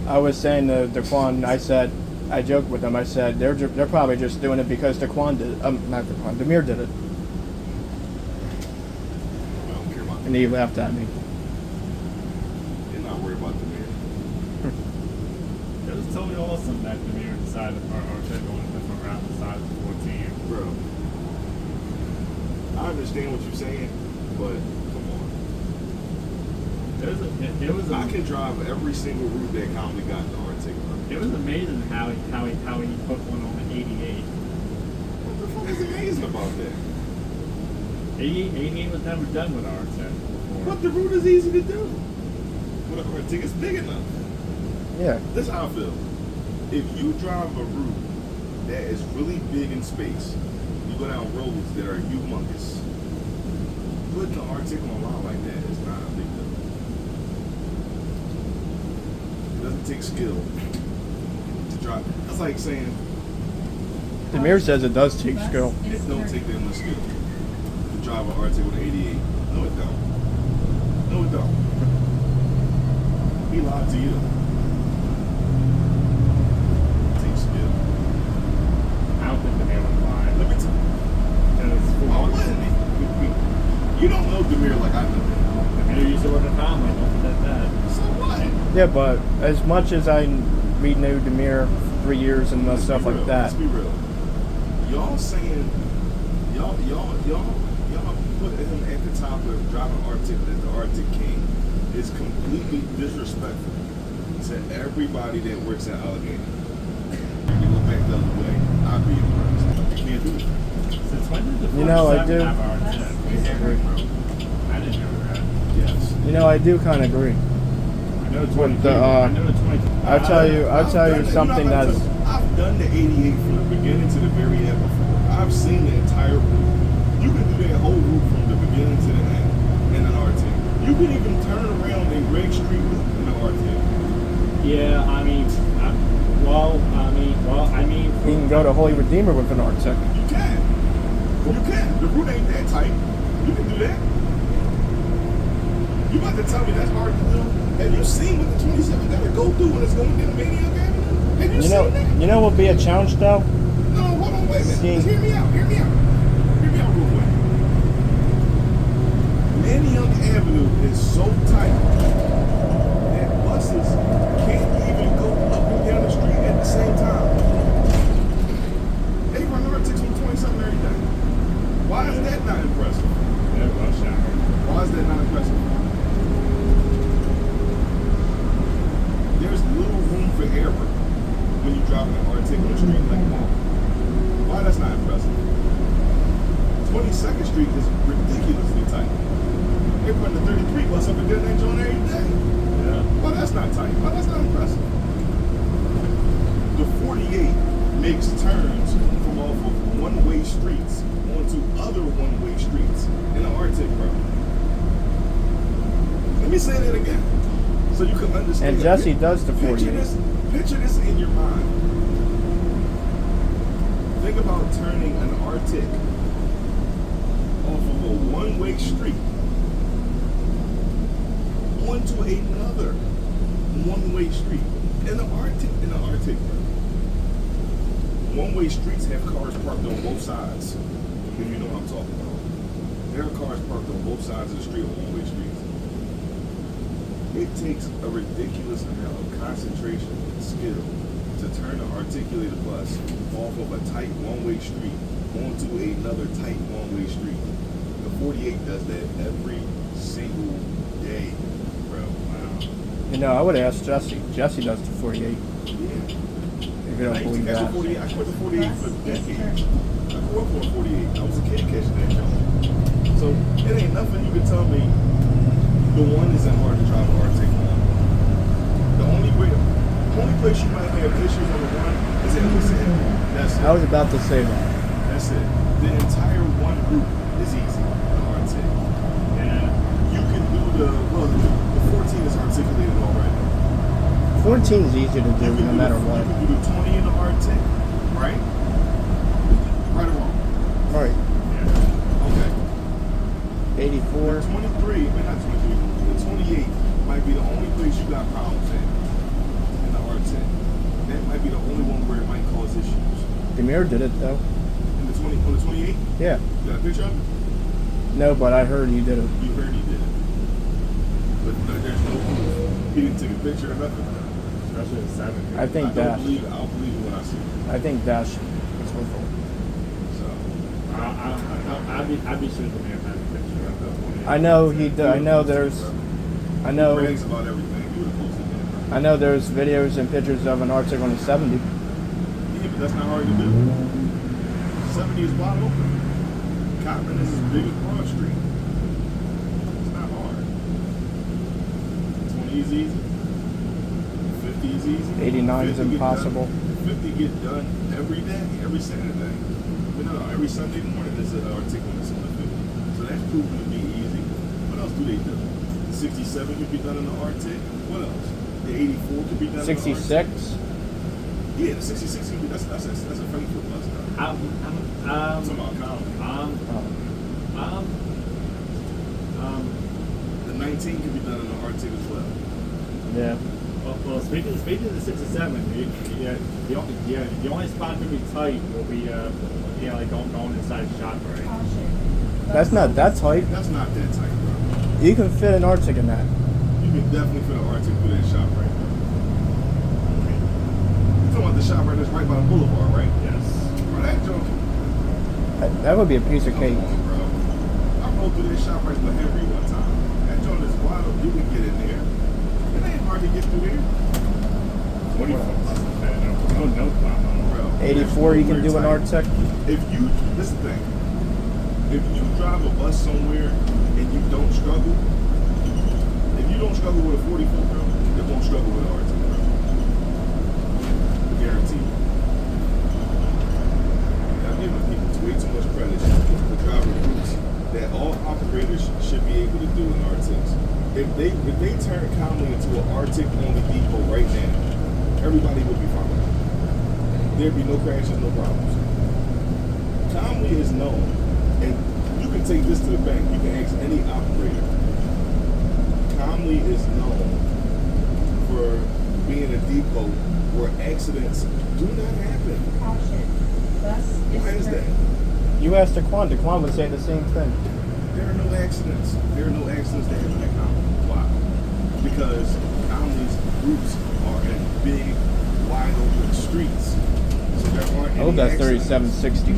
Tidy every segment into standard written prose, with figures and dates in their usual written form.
I was saying to Daquan, I joked with him. I said they're probably just doing it because Daquan did. Not Daquan. Demir did it. I don't care about And he laughed at me. You're not worried about the mirror. It was totally awesome that Demir decided, or said going a different route besides the 14. Bro, I understand what you're saying, but come on. I can drive every single route that Comedy got in the Arctic. It was amazing how he put one on the 88. What the fuck is amazing about that? 88 was never done with Arctic before. But the route is easy to do. But the Arctic is big enough. Yeah. This is how I feel. If you drive a route that is really big in space, you go down roads that are humongous, putting the Arctic on a line like that is not a big deal. It doesn't take skill to drive. That's like saying Demir says it does take skill. it don't take that much skill to drive an Arctic with an 88. No, it don't. No, it don't. He lied to you. It takes skill. I don't think Demir was lying. Let me tell you. Why wouldn't he? You don't know Demir like I know him. Demir used to work at Family, don't forget that. So what? Yeah, but as much as we knew Demir 3 years and stuff like that. Let's be real. Y'all saying y'all put him at the top of driving Arctic as the Arctic King is completely disrespectful to everybody that works at Allegheny. If you go back the other way, I'd be impressed. You can't do it. Since when did the You know, I 47 do. have Arctic? I didn't know that. Yes. You know, I do kind of agree. I know With 22. the, I know the 22. I'll tell you something that's. I've done the 88 from the beginning to the very end before. I've seen the entire route. You can do that whole route from the beginning to the end in an Arctic. You can even turn around a Rig Street loop in an Arctic. Yeah, I mean, You can go to Holy Redeemer with an Arctic. You can. You can. The route ain't that tight. You can do that. You about to tell me that's hard to do? Have you seen what the 27 got to go through when it's going down Maniac Avenue? Have you seen that? You know what would be a challenge though? No, hold on, wait a minute. Seeing- Just hear me out. Hear me out. Hear me out real quick. Maniac Avenue is so tight that buses can't even go up and down the street at the same time. They run Arctics on 27 every day. Why is that not impressive? Yeah, rush hour. Why is that not impressive? There's little room for error when you're driving an Arctic on the street like that. Why that's not impressive? 22nd Street is ridiculously tight. They run the 33 bus up and down that joint every day. Yeah. Why that's not tight? Why that's not impressive? The 48 makes turns from off of one-way streets onto other one-way streets in the Arctic, bro. Let me say that again, so you can understand. And Jesse does the 48. Picture this in your mind. Think about turning an Arctic off of a one-way street onto another one-way street in the Arctic. Bro. One-way streets have cars parked on both sides. If you know what I'm talking about. There are cars parked on both sides of the street on one-way streets. It takes a ridiculous amount of concentration and skill to turn an articulated bus off of a tight one-way street onto another tight one-way street. The 48 does that every single day, bro. Wow. You know, I would ask Jesse. Jesse does the 48. Yeah. If you don't believe that. I quit the 48 for decades. I grew up on 48. I was a kid catching that jump. So it ain't nothing you can tell me the one isn't hard to drive an Arctic on. The only place you might have issues on the one is at Lucid. That's it. I was about to say that. That's it. The entire one route is easy on Arctic. Yeah. You can do the 14 is articulated already. 14 is easy to do no matter what. You can do the 20 in the Arctic, right? Right or wrong? Right. Yeah. Okay. 84. The 23, but not 23, the 28 might be the only place you got problems in the Demir did it though. In the 20 on the 28? Yeah. You got a picture of it? No, but I heard he did it. You heard he did it. But there's no proof. He didn't take a picture or nothing. Especially the 70. I think Dash. I'll believe it when I see it. I think Dash is with him. So I'd be sure the man had a picture of that. I know he. I know there's. I know. Brags about everything. You would have posted that. I know there's videos and pictures of an Arctic on a 70. Yeah, but that's not hard to do. 70 is wide open. Cummins is as big as Broad Street. It's not hard. 20 is easy. 50 is easy. 89 is 50 get impossible. done- 50 get done every day, every Saturday. But no, every Sunday morning there's an articulate on the 50. So that's proven to be easy. What else do they do? The 67 could be done in the Arctic. What else? The 84 could be done in the 66. Arctic. Yeah, the 66 could be, that's a Frankford bus though. I'm talking about Cummins. The 19 could be done in the Arctic as well. Yeah. Well, speaking of the 67, the only spot to be tight will be like going inside the shop, right? That's not that tight. That's not that tight, bro. You can fit an Arctic in that. You can definitely fit an Arctic through that shop right now. You're talking about the shop right that's right by the boulevard, right? Yes. Bro, that joke. That would be a piece of cake. Come on, bro. I rode through that shop right with Henry one time. That joint is wide open. You can get in there. It ain't hard to get through there. 24. No problem. Bro, 84, you can do an Arctic. If you, this is the thing. If you drive a bus somewhere and you don't struggle, if you don't struggle with a 44, bro, it won't struggle with an Arctic, bro. Guaranteed. I'm giving people way too much credit for driving routes that all operators should be able to do in Arctics. If they turn Conley into an Arctic only depot right now, everybody would be fine. There'd be no crashes, no problems. Conley is known, and you can take this to the bank. You can ask any operator. Conley is known for being a depot where accidents do not happen. Why is that? You asked Daquan. Daquan would say the same thing. There are no accidents. There are no accidents that happen at Conley. Why? Because Conley's routes are in big, wide open streets. So there aren't any Oh, that's accidents. 3760.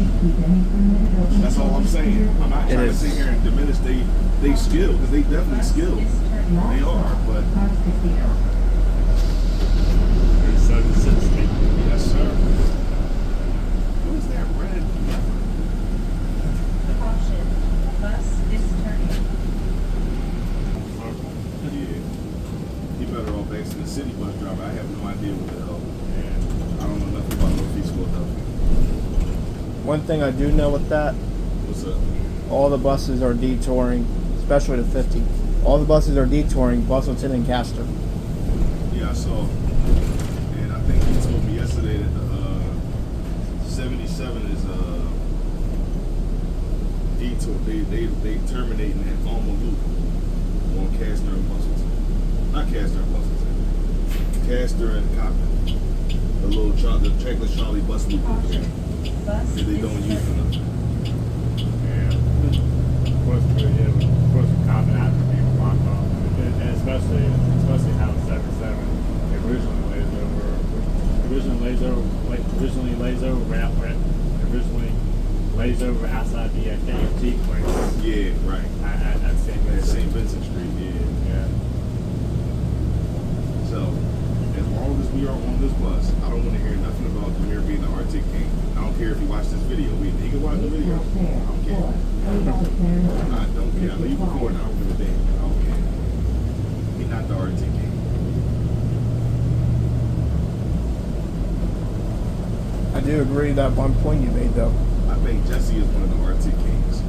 That's all I'm saying. I'm not trying to sit here and diminish they skill, because they definitely skilled. They are, but 3760. yes, sir. What is that red? Yeah. He better off asking the city bus driver. I have no idea what the hell. I don't know nothing about Northeast Philadelphia. One thing I do know with that, What's up? all the buses are detouring, especially the 50. All the buses are detouring Bustleton and Castor. Yeah, I saw. And I think he told me yesterday that the 77 is detour. They terminating that Alma loop on Castor and Bustleton. Not Castor and Bustleton. Castor and Coppin. The little the trackless Charlie bus loop over there. That they don't use enough. Yeah. Of course, the common after being blocked off, and especially how 77 originally lays over outside the KFG place. Yeah, right. At St. At Vincent. St. Vincent Street, yeah. So, as long as we are on this bus, I don't want to hear nothing about Demir being the Arctic King. I don't care if you watch this video. He can watch the video. I don't care. I don't care. I know you recording. I don't give a damn. I don't care. He's not the Arctic King. I do agree with that one point you made, though. I think Jesse is one of the Arctic Kings.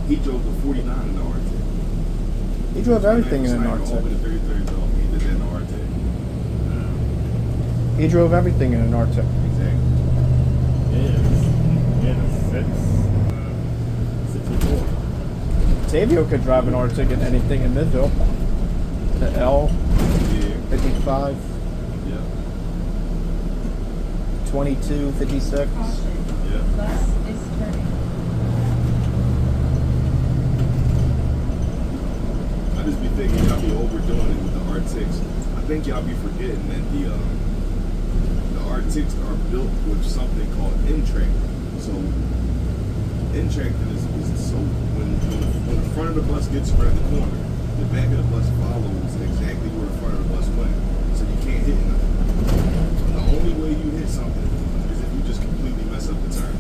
He drove the 49 in the Arctic. He drove everything in an All Arctic. the 33rd dog. He did that in the Arctic. He drove everything in an Arctic. Exactly. Yeah, the 64. Tavio could drive an Arctic in anything in Midville. The L, Yeah. 55, Yeah. 2256. Yeah. Bus is turning. I just be thinking y'all be overdoing it with the R6. I think y'all be forgetting that the R6 are built with something called N-tracking. So N-tracking is so when the front of the bus gets around the corner, the back of the bus follows exactly where the front of the bus went. So you can't hit nothing. The only way you hit something is if you just completely mess up the turn.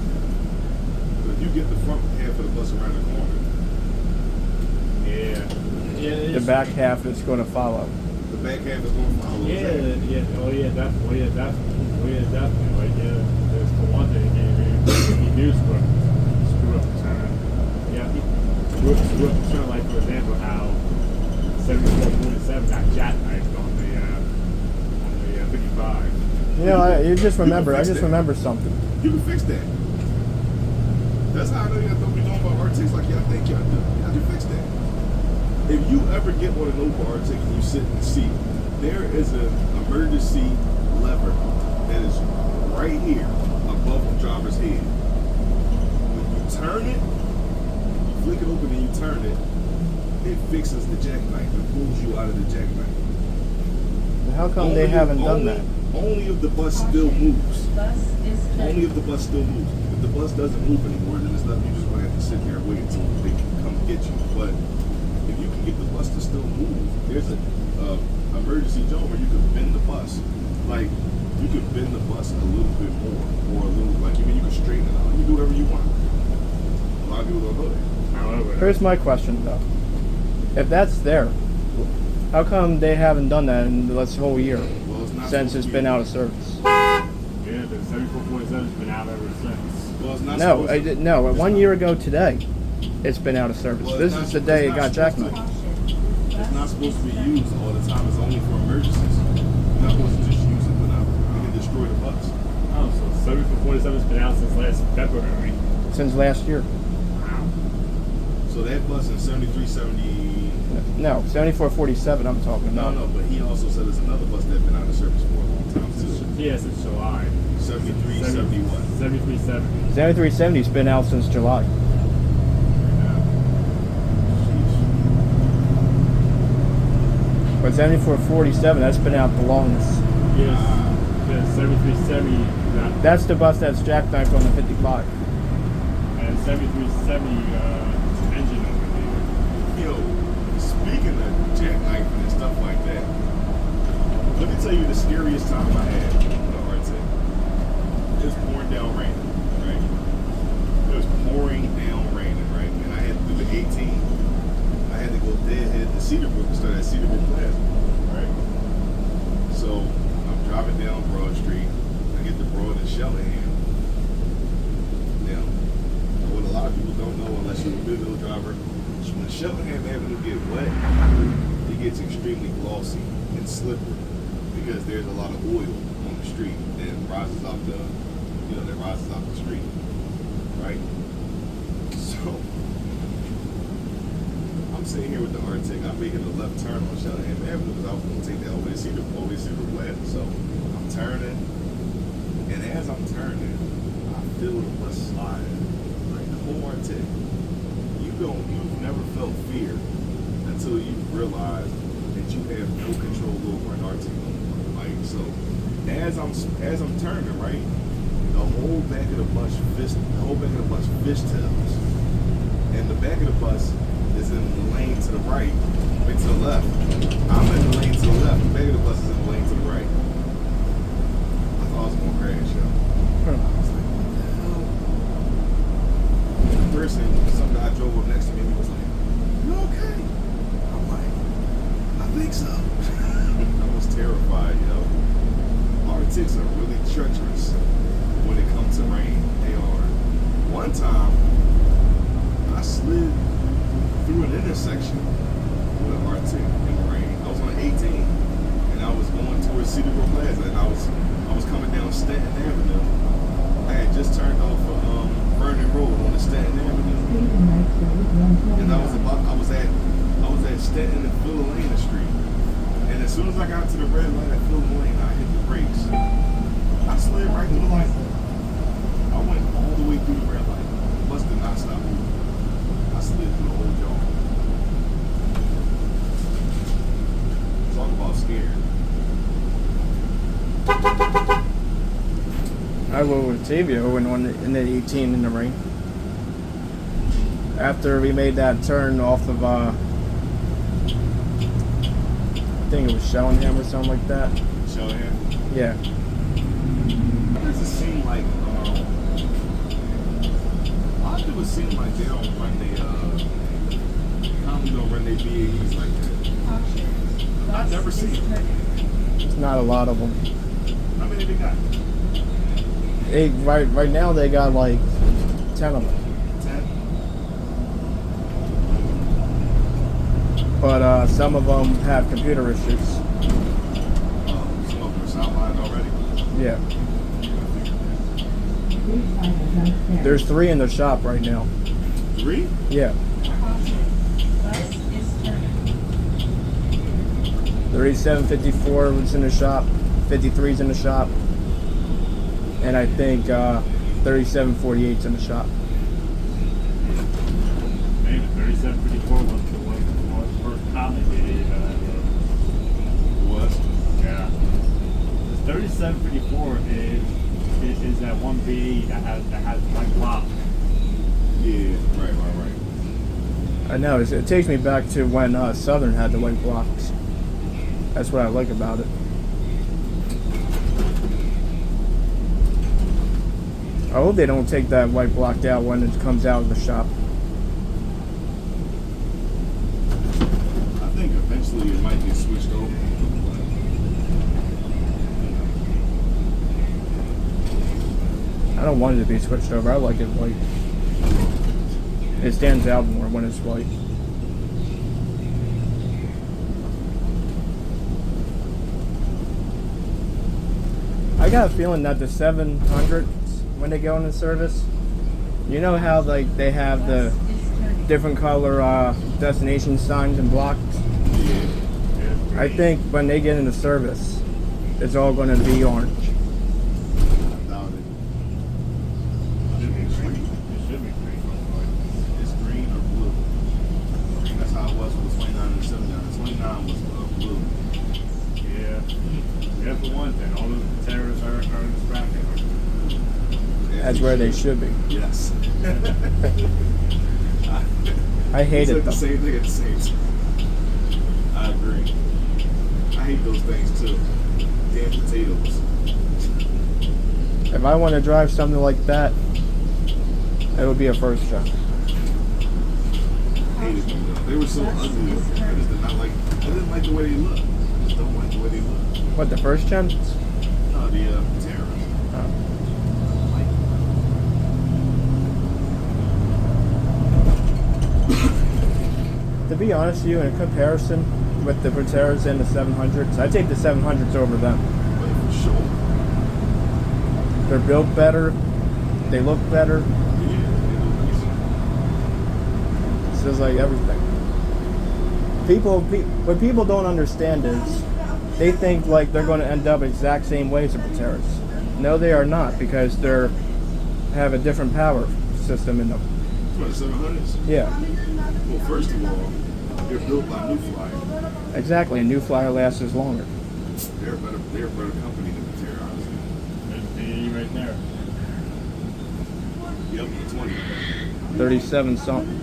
But if you get the front half of the bus around the corner, Yeah. The back half is going to follow. the back half is going to follow. Definitely. Like, there's for one thing, you do screw up the turn. Yeah, screw up the turn, like, for example, how 7447 got jackknifed on the 55. You know, I just remember something. You can fix that. That's how I know y'all don't be doing about R6 like y'all think y'all do. Y'all can fix that. If you ever get one of those R6 and you sit in the seat, there is an emergency lever that is right here above the driver's head. When you turn it, you flick it open and you turn it, it fixes the jackknife. It pulls you out of the jackknife. How come they haven't done that? Only if the bus still moves. Bus is turning. Only if the bus still moves. If the bus doesn't move anymore, then it's nothing. You just gonna have to sit there and wait until they can come get you. But if you can get the bus to still move, there's a emergency zone where you can bend the bus. Like you can bend the bus a little bit more, or a little like you can straighten it out. You can do whatever you want. A lot of people don't know that. However, Here's my question though. If that's there, how come they haven't done that in this whole year Well, it's not since it's supposed to been be- out of service? yeah, the 7447's been out ever since. Well, it's not No, supposed to- no. it's 1 not- year ago today, it's been out of service. Well, This it's is not- the day it it's got not supposed to- jackknifed. It's not supposed to be used all the time. It's only for emergencies. You're not supposed to just use it whenever. You can destroy the bus. Oh, so 7447's been out since last February. Since last year. Wow. So that bus in 7370. No, 7447 I'm talking No, about. no, but he also said there's another bus that's been out of service for a long time too. Yeah, since July. 73, 71. 7370. 7370's been out since July. But 7447, that's been out the longest. Yes, the 7370 That's the bus that's jackknifed on the 55. and 7370 engine over there. Yo, speaking of jackknifing and stuff like that, let me tell you the scariest time I had with the R10. It was pouring down raining, right? It was pouring down raining, right? And I had to do the 18. I had to go deadhead to Cedarbrook to start at Cedarbrook Plaza, right? So I'm driving down Broad Street. I get to Broad and Shellingham. Now, what a lot of people don't know, unless you're a Midville driver, when Shellingham Avenue gets wet, it gets extremely glossy and slippery because there's a lot of oil on the street that rises off the, street, right? So I'm sitting here with the R-Tech. I'm making a left turn on Shellingham Avenue because I was going to take that over to Cedar Plaza. So I'm turning, and as I'm turning, I feel the bus sliding. Like the whole R-Tech. You've never felt fear until you realize that you have no control over an R-Tech anymore. Like so, as I'm turning, right, the whole back of the bus fishtails, and the back of the bus is in the lane to the right, way to the left. I'm in the lane to the left. The back of the bus is in the lane to the right. I thought I was gonna crash, yo. I was like, what the hell? And the person, some guy drove up next to me and he was like, "You okay?" I'm like, "I think so." I was terrified, yo. R-Tics are really treacherous when it comes to rain. They are. One time, I slid through an intersection with an R-Tic in the rain. I was on 18, and I was going towards Cedarbrook Plaza, and I was coming down Stanton Avenue. I had just turned off Vernon Road on the Stanton Avenue, and I was at Stanton and Philomena Street. And as soon as I got to the red light at Philomena, I hit the brakes. I slid right through the light. I will with Tavio in the 18 in the rain. After we made that turn off of, I think it was Shellingham or something like that. Shellingham? Yeah. Does it seem like, why do it seem like they don't run Cummins don't run their BAEs like that? I've never seen them. It's not a lot of them. How many they got? Right now they got like 10 of them. 10? But some of them have computer issues. Some of them are sidelined already? Yeah. There's 3 in the shop right now. 3? Yeah. Bus is turning. 3754 was in the shop. 53's in the shop. And I think 3748's in the shop. Maybe 3754 was the first comic BAE that I wrote. Was? Yeah. The 3754 is that one BAE that has like block. Yeah, right. I know. It takes me back to when Southern had the white blocks. That's what I like about it. I hope they don't take that white block out when it comes out of the shop. I think eventually it might get switched over. I don't want it to be switched over. I like it white. It stands out more when it's white. I got a feeling that the 700s, when they go into service, you know how like they have the Bus is turning. different color destination signs and blocks? Yeah. I think when they get into service, it's all going to be orange. I doubt it. Should be green. It should be green. It's green or blue. That's how it was for the 29 and the 79. The 29 was blue. Yeah. Yeah, for one thing, all those terrorists are in this bracket. That's where they should be. Yes. I hate It's it like the though. same thing at the same time. I agree. I hate those things too. Damn potatoes. If I want to drive something like that, it would be a first job. Hated them though. They were so ugly. I just did not like. I didn't like the way they look. I just don't like the way they look. What, the first gen? No, the terrorists. To be honest with you, in comparison with the Proteras and the 700s, I take the 700s over them. But for sure. They're built better, they look better, Yeah, they look decent. it's just like everything. What people don't understand is, they think like they're going to end up exact same way as the Proteras. No, they are not, because they're have a different power system in them. What, the 700s? Yeah, Well, first of all, they're built by Newflyer. exactly, and Newflyer lasts longer. They're a better company than the Terror, honestly. There's BAE right there. Yep, the 20. 37 something.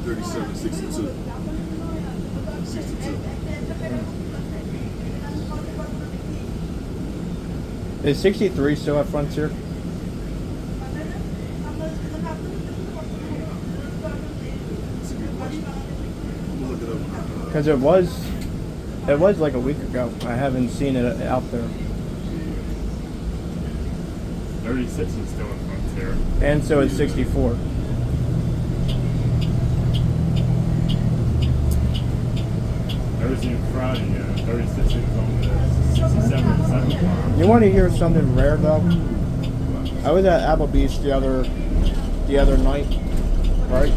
$37.62. 62. Is 63 still at Frontier? That's a good question. I'm gonna look it up. Because it was like a week ago. I haven't seen it out there. 36 is still in Frontier. And so it's 64. Ever seen Friday? 36 is on the 67 or 7. You want to hear something rare though? I was at Applebee's the other night, right?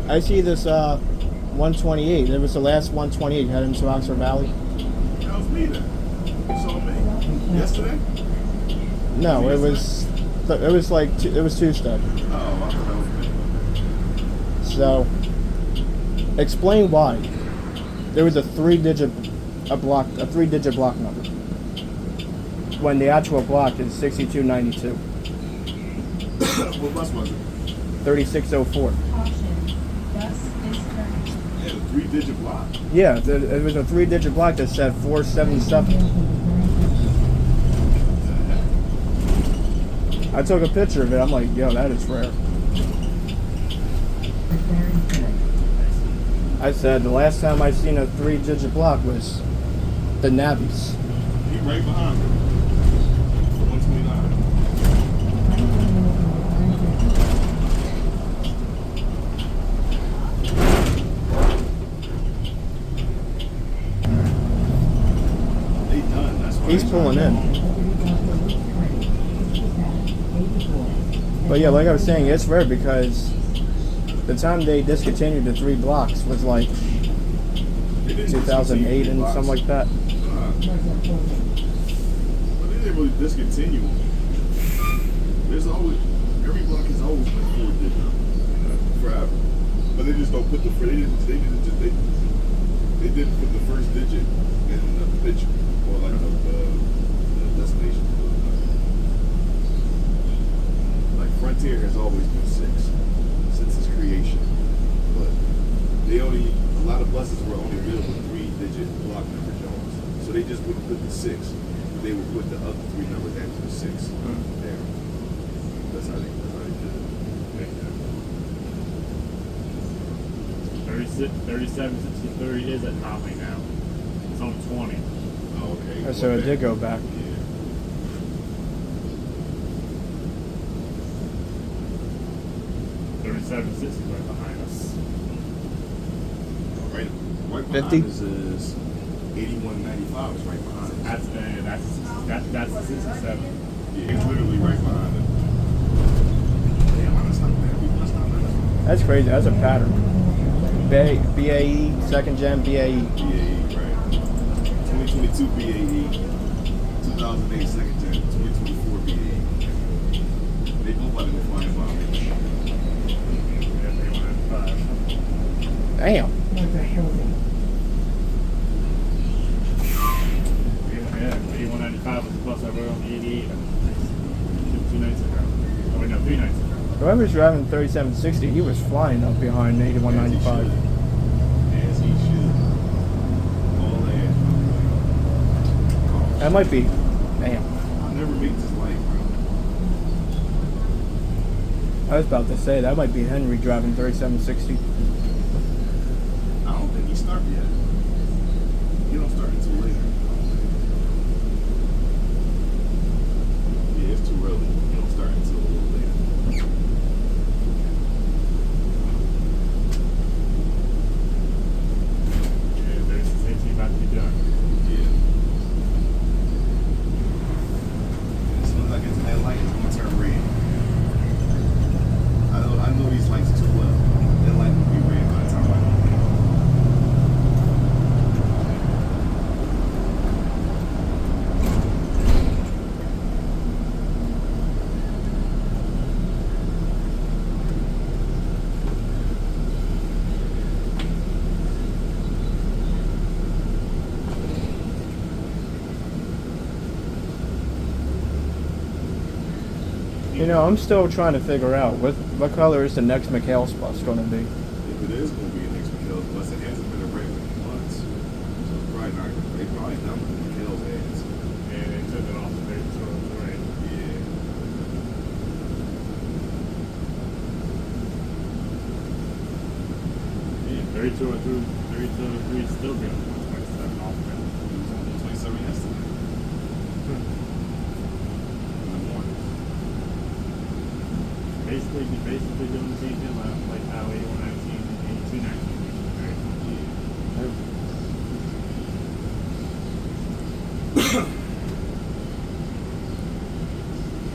I see this 128. It was the last 128 heading to Oxford Valley. That was me then. You saw me. Yesterday? No, it was It was like it was Tuesday. Oh, I thought that was me. So, explain why there was a three-digit block number when the actual block is 6292, What bus was it? 3604. Caution, bus is turning. Yeah, the 3-digit block. Yeah, it was a three-digit block that said 477. I took a picture of it. I'm like, yo, that is rare. I said the last time I seen a three-digit block was the Navies. He right behind me. 129. They done. That's why He's they pulling trying in. But yeah, like I was saying, it's rare because the time they discontinued the 3 blocks was like They didn't 2008 discontinue and blocks. something like that. But they didn't really discontinue them. There's always, every block has always been 4 digit forever. But they just don't put the they didn't put the first digit in the picture or like the destination. Like Frontier has always been 6 since its creation. But a lot of buses were only built with 3-digit block number Jones. So they just wouldn't put the 6. They would put the other 3 numbers after the 6 there. That's how they did it. 3760 is at Holly now. It's on 20. Oh, okay. So it did go back. Yeah. 3760 right behind us. Right behind 50? us is 8195 is right behind us. That's the 67. Yeah, it's literally right behind us. Damn, that's not bad. That's not bad. That's crazy. That's a pattern. BAE, second gen BAE. BAE, right. 2022 BAE, 2008 second gen, 2024 BAE. They both about to go flying by. Damn. Yeah, 8195 was the bus I rode on the 88 2 nights ago. Oh, wait, no, 3 nights ago. Whoever's driving 3760, he was flying up behind 8195. As he should. All that. That might be. Damn. I'll never make this life, bro. I was about to say that might be Henry driving 3760. I don't think he started yet. He don't start until later. Yeah, it's too early. He don't start until a little later. Yeah, there's the 18 about to be done. Yeah. As soon as I get to that light, it's gonna turn red. I know these lights too well. That light will be red by the time I get there. You know, I'm still trying to figure out what color is the next McHale's bus going to be. If it is going to be an McHale's bus, it hasn't been a regular in months. So it's probably not. They probably done with the McHale's ads. And they took it off the big sort of way. Yeah. Yeah, 3203 is still good. 127 off of it. It was on 27 yesterday. In the morning. Basically doing the same thing like how 8119 and 8219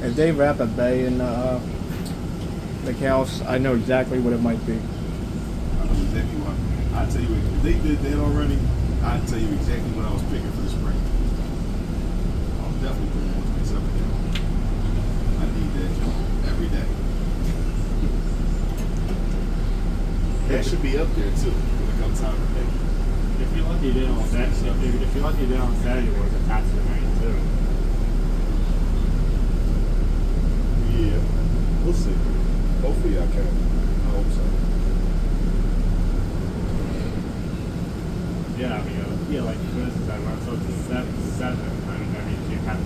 If they wrap a bay in McHale's, I know exactly what it might be. I know exactly what. I'll tell you, if they did that already, I'd tell you exactly what I was picking for the spring. I'm definitely putting 127 down. I need that. should be up there too when it comes time to make it. If you're lucky, you did on Saturday. If you're lucky, you did on Saturday, was attached to the 92. Yeah, we'll see. Hopefully I can. I hope so. Yeah, I mean, yeah, like for instance, I run so to 7. I mean, you have a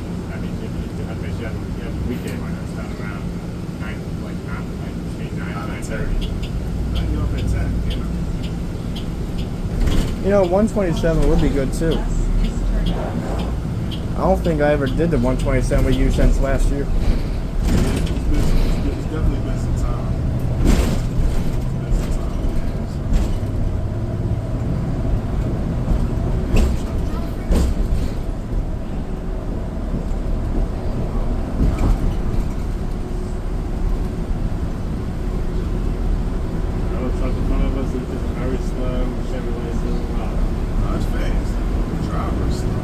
weekday when it's done around 9, like between 9 and 9:30. I get up at 10, you know. You know, 127 would be good too. Bus is turning left. I don't think I ever did the 127 with you since last year. It's definitely been some time. It's been some time. It looks like in front of us is just a very slow Chevrolet Silverado. No, it's fast. The driver's slow.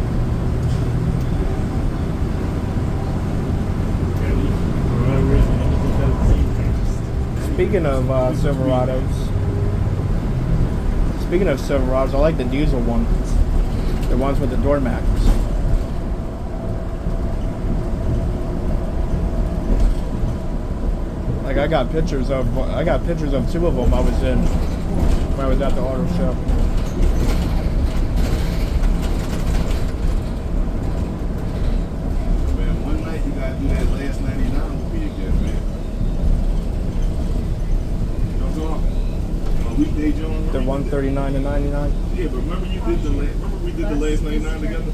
For whatever reason, it just doesn't seem fast. Speaking of Silverados, I like the diesel ones. The ones with the door mats. Like I got pictures of two of them I was in when I was at the auto show. Man, one night you gotta do that last 99 with me again, man. You know what I'm talking about? On a weekday, John. The 139 and 99. Yeah, but remember we did the last 99 together?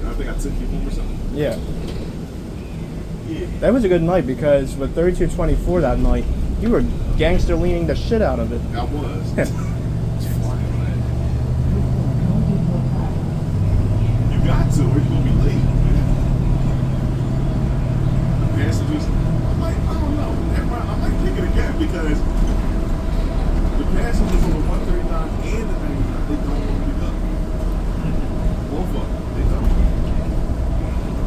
And I think I took you home or something. Yeah, Yeah. that was a good night because with 3224 that night, you were gangster leaning the shit out of it. I was. It's flying, man. You got to, or you're gonna be late, man. The passengers, I don't know. I might pick it again because the passengers on the 139 and the 99, they don't want to pick up. Both of them, they don't.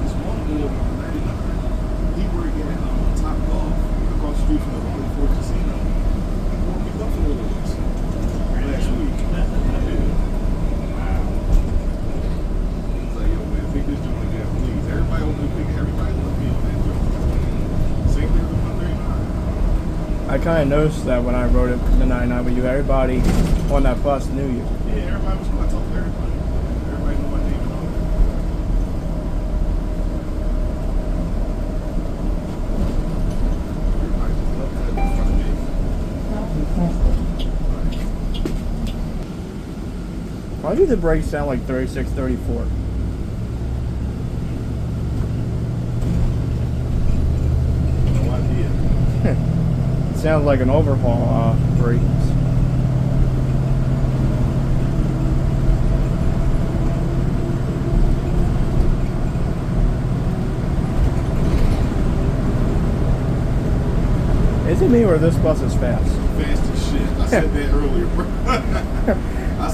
This one boy on the 99, he worked at Top Golf across the street from the Frankford casino. He won't pick up for the little ones last week. Yeah. It's like, yo, man, pick this joint again, please. Everybody open pick it. Everybody love me on that joint. Same thing with 139. I kind of noticed that when I rode it the 99 with you, everybody on that bus knew you. Yeah, everybody was going to talk to everybody. Everybody knew my name and all that. Everybody just loved that in front of me. Why do the brakes sound like 36, 34? No idea. It sounds like an overhaul brakes. Is it me or this bus is fast? Fast as shit. I said that earlier, bro. I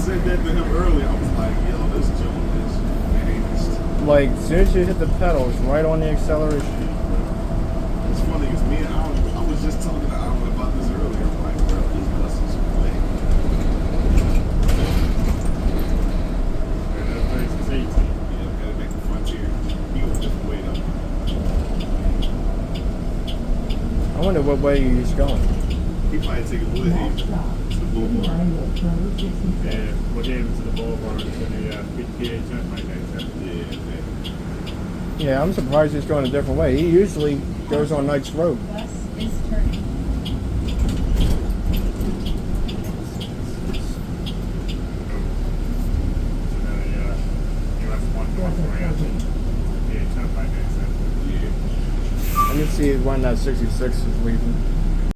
said that to him earlier. I was like, yo, this joint is fast. Like, as soon as you hit the pedals, right on the acceleration. It's funny because me and I was just talking to Alan about this earlier. I'm like, bro, this bus is quick. And that's 3618. Yeah, gotta make the frontier. He goes a different way though. I wonder what way he's going. He might take a Woodhaven to the boulevard. Yeah, we'll get into the boulevard to the PTA Turnpike exit. Yeah, Yeah, I'm surprised he's going a different way. He usually goes on Knight's Road. Bus is turning. So then the US 143 at the PTA Turnpike exit. yeah. Let me see when that 66 is leaving.